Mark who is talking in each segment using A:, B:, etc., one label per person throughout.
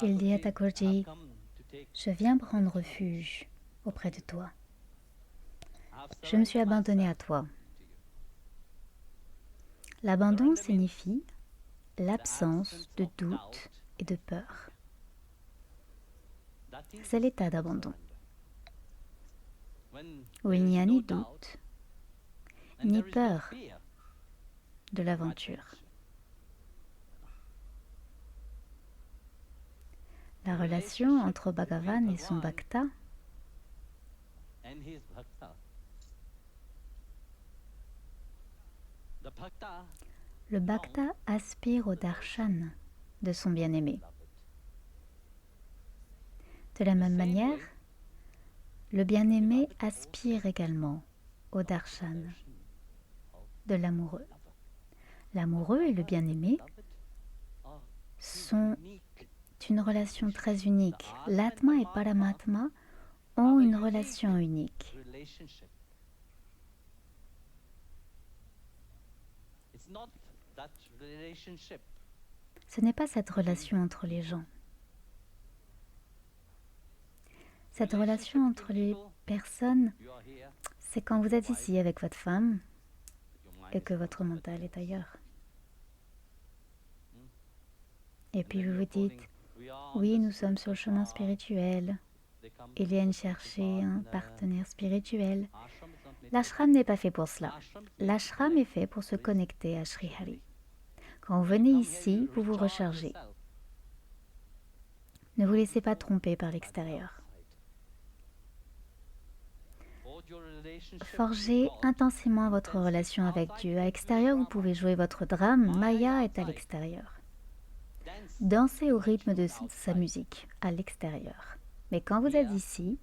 A: Il dit à Thakurji, je viens prendre refuge auprès de toi. Je me suis abandonné à toi. L'abandon signifie l'absence de doute et de peur. C'est l'état d'abandon, où il n'y a ni doute, ni peur de l'aventure. La relation entre Bhagavan et son Bhakta le Bhakta aspire au darshan de son bien-aimé. De la même manière, le bien-aimé aspire également au darshan de l'amoureux. L'amoureux et le bien-aimé sont une relation très unique. L'Atma et Paramatma ont une relation unique. Ce n'est pas cette relation entre les gens. Cette relation entre les personnes, c'est quand vous êtes ici avec votre femme et que votre mental est ailleurs. Et puis vous vous dites, oui, nous sommes sur le chemin spirituel. Ils viennent chercher un partenaire spirituel. L'ashram n'est pas fait pour cela. L'ashram est fait pour se connecter à Sri Hari. Quand vous venez ici, vous vous rechargez. Ne vous laissez pas tromper par l'extérieur. Forgez intensément votre relation avec Dieu. À l'extérieur, vous pouvez jouer votre drame. Maya est à l'extérieur. Dansez au rythme de sa musique, à l'extérieur. Mais quand vous êtes ici,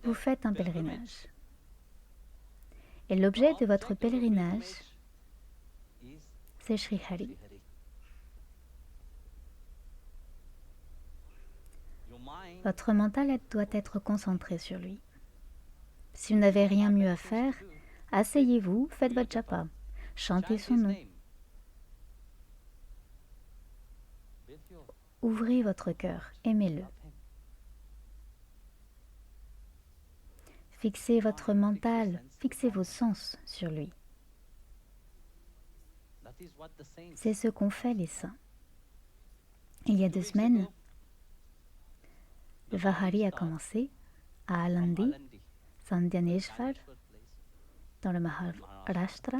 A: vous faites un pèlerinage. Et l'objet de votre pèlerinage, c'est Sri Hari. Votre mental doit être concentré sur lui. Si vous n'avez rien mieux à faire, asseyez-vous, faites votre japa, chantez son nom. Ouvrez votre cœur, aimez-le. Fixez votre mental, fixez vos sens sur lui. C'est ce qu'ont fait les saints. Il y a 2 semaines, le Vahari a commencé à Alandi, Sandhyaneshwar, dans le Maharashtra.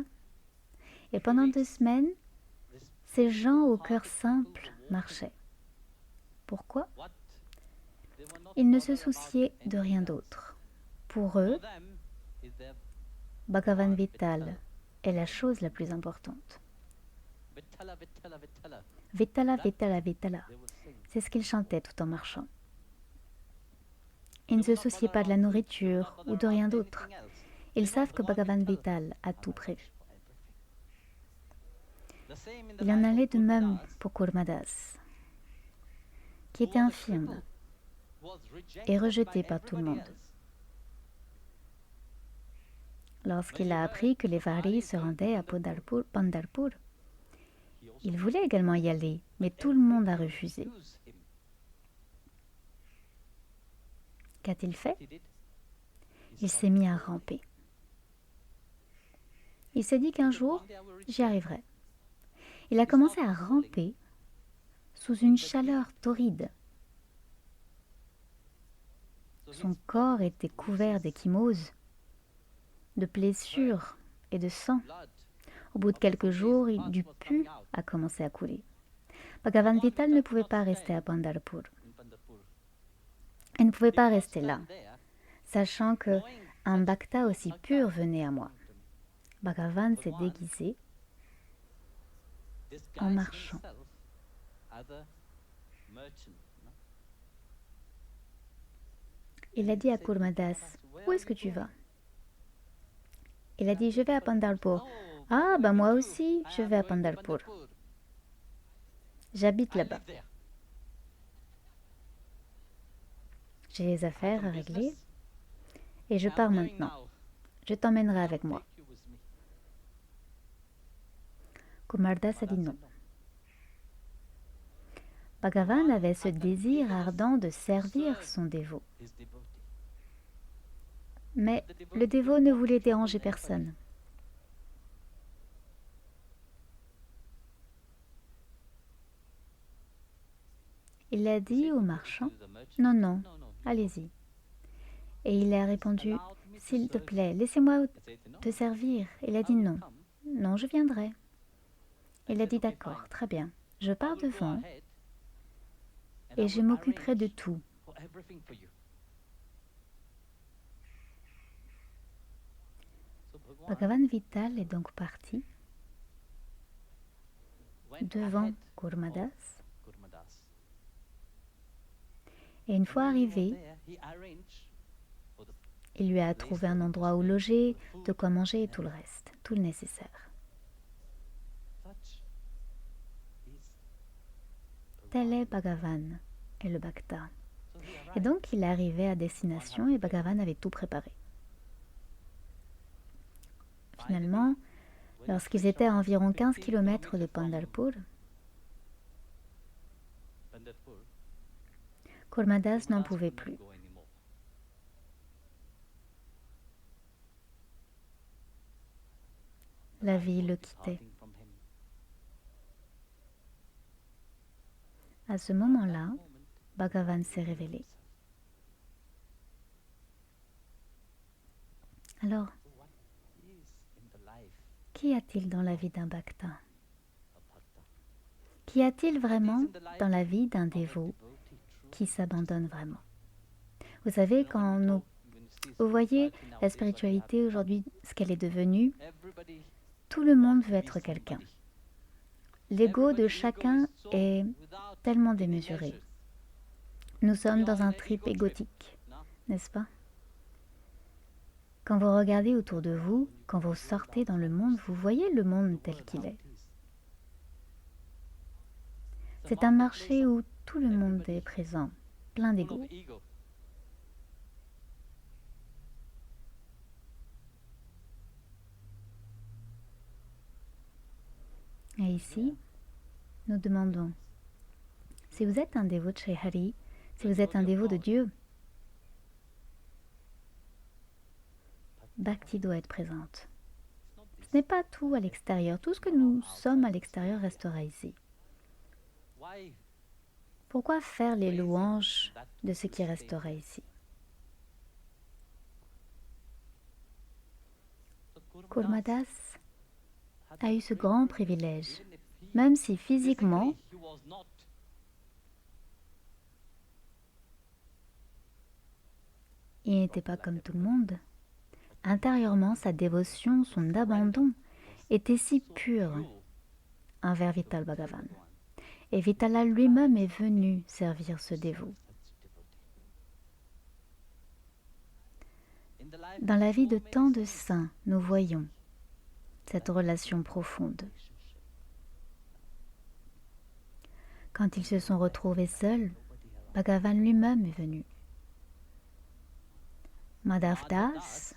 A: Et pendant 2 semaines, ces gens au cœur simple marchaient. Pourquoi? Ils ne se souciaient de rien d'autre. Pour eux, Bhagavan Vittal est la chose la plus importante. Vittala, Vittala, Vittala. C'est ce qu'ils chantaient tout en marchant. Ils ne se souciaient pas de la nourriture ou de rien d'autre. Ils savent que Bhagavan Vittal a tout prévu. Il en allait de même pour Kurmadas, qui était infirme et rejeté par tout le monde. Lorsqu'il a appris que les Varis se rendaient à Pandharpur, il voulait également y aller, mais tout le monde a refusé. Qu'a-t-il fait? Il s'est mis à ramper. Il s'est dit qu'un jour, j'y arriverai. Il a commencé à ramper sous une chaleur torride. Son corps était couvert d'échymoses, de blessures et de sang. Au bout de quelques jours, du pu a commencé à couler. Bhagavan Vittal ne pouvait pas rester à Pandharpur. Il ne pouvait pas rester là, sachant qu'un bhakta aussi pur venait à moi. Bhagavan s'est déguisé en marchand. Il a dit à Kurmadas, où est-ce que tu vas? Il a dit, je vais à Pandharpur. Ah, ben moi aussi, je vais à Pandharpur. J'habite là-bas. J'ai les affaires à régler et je pars maintenant. Je t'emmènerai avec moi. Kumardas a dit non. Bhagavan avait ce désir ardent de servir son dévot. Mais le dévot ne voulait déranger personne. Il a dit au marchand, « Non, non, allez-y. » Et il a répondu, « S'il te plaît, laissez-moi te servir. » Il a dit, « Non, non, je viendrai. » Il a dit, « D'accord, très bien. Je pars devant et je m'occuperai de tout. » Bhagavan Vittal est donc parti devant Kurmadas. Et une fois arrivé, il lui a trouvé un endroit où loger, de quoi manger et tout le reste, tout le nécessaire. Tel est Bhagavan et le Bhakta. Et donc il est arrivé à destination et Bhagavan avait tout préparé. Finalement, lorsqu'ils étaient à environ 15 km de Pandharpur, Kurmadas n'en pouvait plus. La vie le quittait. À ce moment-là, Bhagavan s'est révélé. Alors, qu'y a-t-il dans la vie d'un bhakta? Qu'y a-t-il vraiment dans la vie d'un dévot qui s'abandonne vraiment? Vous savez, vous voyez la spiritualité aujourd'hui, ce qu'elle est devenue, tout le monde veut être quelqu'un. L'ego de chacun est tellement démesuré. Nous sommes dans un trip égotique, n'est-ce pas? Quand vous regardez autour de vous, quand vous sortez dans le monde, vous voyez le monde tel qu'il est. C'est un marché où tout le monde est présent, plein d'ego. Et ici, nous demandons, si vous êtes un dévot de Shri Hari, si vous êtes un dévot de Dieu, Bhakti doit être présente. Ce n'est pas tout à l'extérieur. Tout ce que nous sommes à l'extérieur restera ici. Pourquoi faire les louanges de ce qui restera ici? Kurmadas a eu ce grand privilège, même si physiquement, il n'était pas comme tout le monde. Intérieurement, sa dévotion, son abandon était si pur envers Vittal Bhagavan. Et Vittala lui-même est venu servir ce dévot. Dans la vie de tant de saints, nous voyons cette relation profonde. Quand ils se sont retrouvés seuls, Bhagavan lui-même est venu. Madhav Das,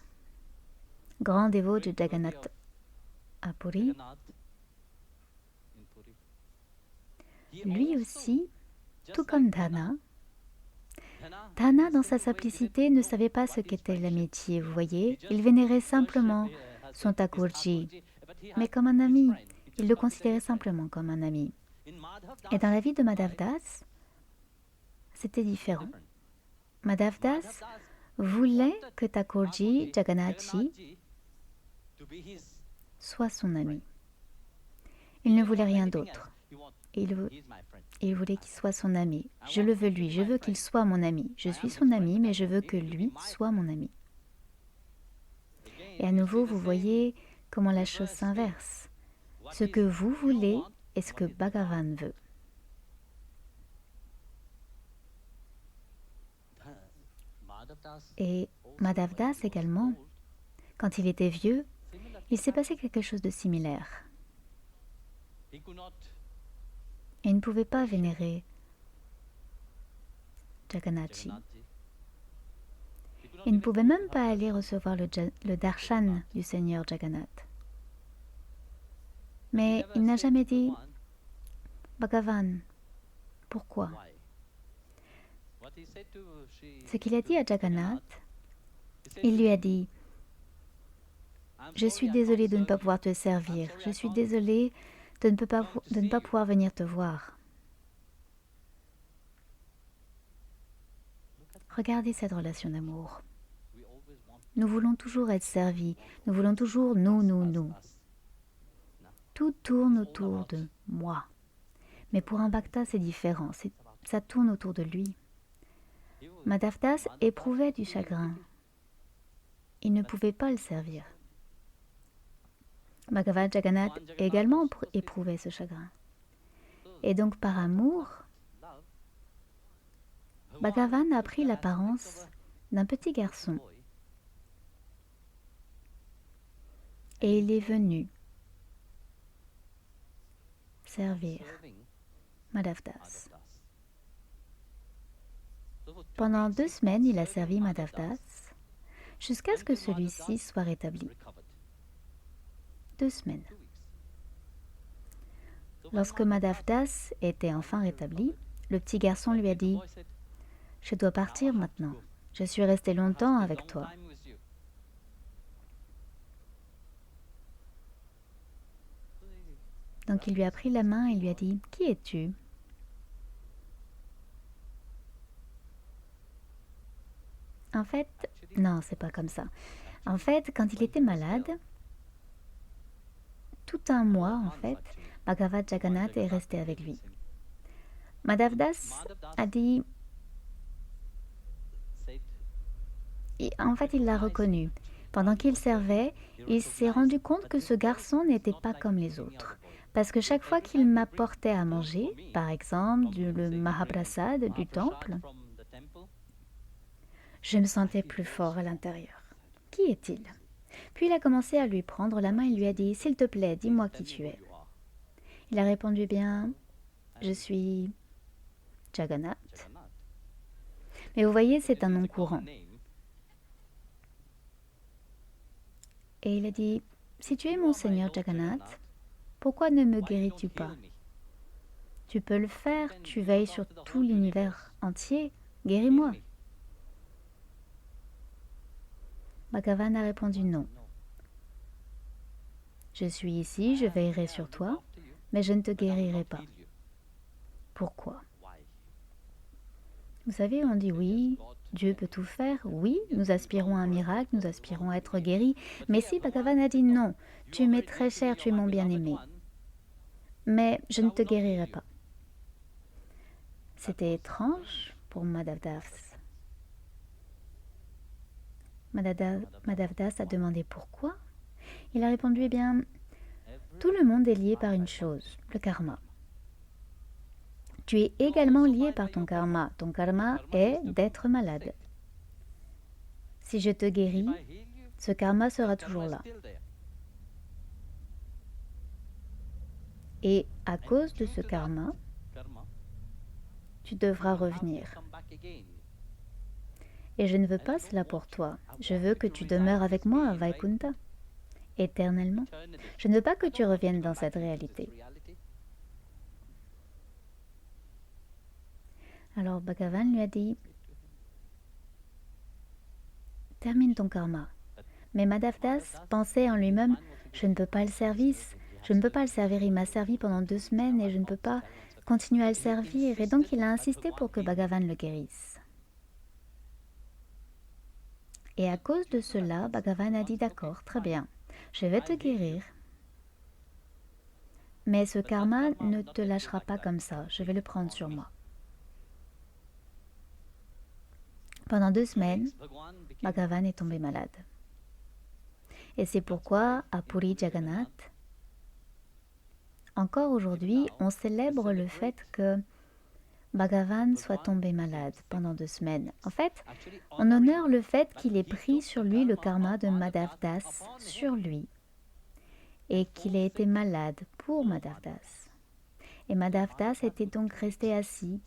A: grand dévot de Jagannath à Puri, lui aussi, tout comme Dhana, dans sa simplicité, ne savait pas ce qu'était l'amitié, vous voyez. Il vénérait simplement son Thakurji, mais comme un ami. Il le considérait simplement comme un ami. Et dans la vie de Madhav Das, c'était différent. Madhav Das voulait que Thakurji, Jagannathji, soit son ami. Il ne voulait rien d'autre. Il voulait qu'il soit son ami. Je le veux lui, je veux qu'il soit mon ami. Je suis son ami, mais je veux que lui soit mon ami. Et à nouveau, vous voyez comment la chose s'inverse. Ce que vous voulez est ce que Bhagavan veut. Et Madhav Das également, quand il était vieux, il s'est passé quelque chose de similaire. Il ne pouvait pas vénérer Jagannathji. Il ne pouvait même pas aller recevoir le darshan du Seigneur Jagannath. Mais il n'a jamais dit « Bhagavan, Pourquoi? Ce qu'il a dit à Jagannath, il lui a dit, je suis désolé de ne pas pouvoir te servir, je suis désolé de ne pas pouvoir venir te voir. Regardez cette relation d'amour. Nous voulons toujours être servis, nous voulons toujours nous. Tout tourne autour de moi. Mais pour un bhakta, c'est différent, ça tourne autour de lui. Madhavdas éprouvait du chagrin. Il ne pouvait pas le servir. Bhagavan Jagannath également éprouvait ce chagrin. Et donc par amour, Bhagavan a pris l'apparence d'un petit garçon. Et il est venu servir Madhavdas. Pendant 2 semaines, il a servi Madhavdas jusqu'à ce que celui-ci soit rétabli. 2 semaines. Lorsque Madhavdas était enfin rétabli, le petit garçon lui a dit « Je dois partir maintenant. Je suis resté longtemps avec toi. » Donc il lui a pris la main et lui a dit « Qui es-tu » En fait, non, c'est pas comme ça. En fait, quand il était malade, tout un mois, en fait, Bhagavan Jagannath est resté avec lui. Madhavdas a dit... En fait, il l'a reconnu. Pendant qu'il servait, il s'est rendu compte que ce garçon n'était pas comme les autres. Parce que chaque fois qu'il m'apportait à manger, par exemple le Mahaprasad du temple, je me sentais plus fort à l'intérieur. Qui est-il? Puis il a commencé à lui prendre la main et lui a dit « S'il te plaît, dis-moi qui tu es. » Il a répondu « Bien, je suis Jagannath. » Mais vous voyez, c'est un nom courant. Et il a dit « Si tu es mon Seigneur Jagannath, pourquoi ne me guéris-tu pas? Tu peux le faire, tu veilles sur tout l'univers entier, guéris-moi. » Bhagavan a répondu « Non. Je suis ici, je veillerai sur toi, mais je ne te guérirai pas. » Pourquoi? Vous savez, on dit oui, Dieu peut tout faire, oui, nous aspirons à un miracle, nous aspirons à être guéris, mais si Bhagavan a dit non, tu m'es très cher, tu es mon bien-aimé, mais je ne te guérirai pas. C'était étrange pour Madhavdas. Madhavdas a demandé pourquoi. Il a répondu, eh bien, tout le monde est lié par une chose, le karma. Tu es également lié par ton karma. Ton karma est d'être malade. Si je te guéris, ce karma sera toujours là. Et à cause de ce karma, tu devras revenir. Et je ne veux pas cela pour toi. Je veux que tu demeures avec moi à Vaikunta, éternellement. Je ne veux pas que tu reviennes dans cette réalité. Alors Bhagavan lui a dit, termine ton karma. Mais Madhavdas pensait en lui-même, je ne peux pas le servir, il m'a servi pendant 2 semaines et je ne peux pas continuer à le servir. Et donc il a insisté pour que Bhagavan le guérisse. Et à cause de cela, Bhagavan a dit, d'accord, très bien, je vais te guérir. Mais ce karma ne te lâchera pas comme ça, je vais le prendre sur moi. Pendant 2 semaines, Bhagavan est tombé malade. Et c'est pourquoi, à Puri Jagannath, encore aujourd'hui, on célèbre le fait que Bhagavan soit tombé malade pendant 2 semaines. En fait, on honore le fait qu'il ait pris sur lui le karma de Madhavdas sur lui et qu'il ait été malade pour Madhavdas. Et Madhavdas était donc resté assis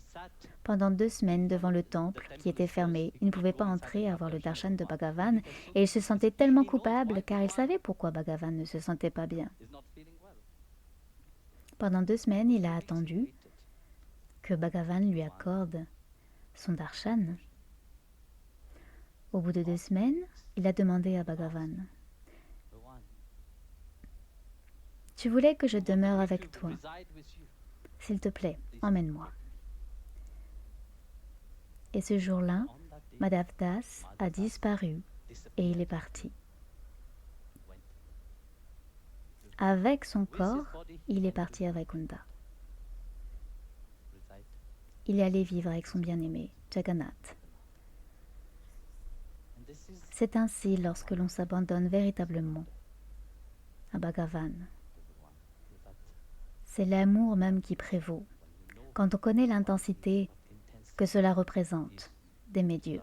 A: pendant 2 semaines devant le temple qui était fermé. Il ne pouvait pas entrer avoir le darshan de Bhagavan et il se sentait tellement coupable car il savait pourquoi Bhagavan ne se sentait pas bien. Pendant 2 semaines, il a attendu que que Bhagavan lui accorde son darshan. Au bout de 2 semaines, il a demandé à Bhagavan, « Tu voulais que je demeure avec toi. S'il te plaît, emmène-moi. » Et ce jour-là, Madhav Das a disparu et il est parti. Avec son corps, il est parti à Vaikunta. Il est allé vivre avec son bien-aimé, Jagannath. C'est ainsi lorsque l'on s'abandonne véritablement à Bhagavan. C'est l'amour même qui prévaut, quand on connaît l'intensité que cela représente d'aimer Dieu.